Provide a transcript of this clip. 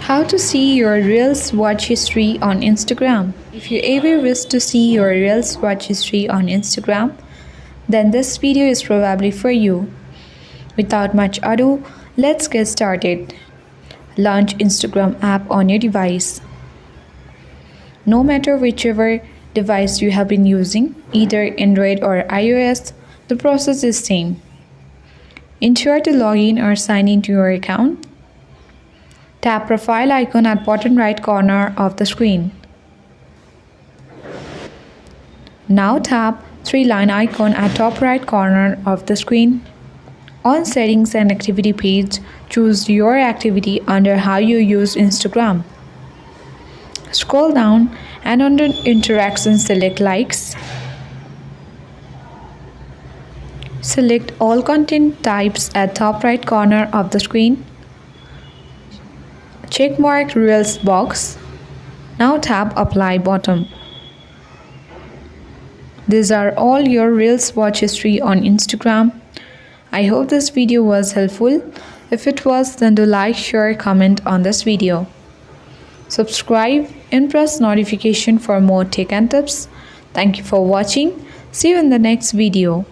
How to see your Reels watch history on Instagram. If you ever wish to see your Reels watch history on Instagram, then this video is probably for you. Without much ado, let's get started. Launch Instagram app on your device. No matter whichever device you have been using, either Android or iOS, the process is same. Ensure to log in or sign into your account. Tap profile icon at bottom right corner of the screen. Now tap three-line icon at top right corner of the screen. On settings and activity page, choose your activity under how you use Instagram. Scroll down and under interactions select likes. Select all content types at top right corner of the screen. Check mark Reels box. Now tap apply bottom. These are all your Reels watch history on Instagram. I hope this video was helpful. If it was, then do like, share, comment on this video. Subscribe and press notification for more tech and tips. Thank you for watching. See you in the next video.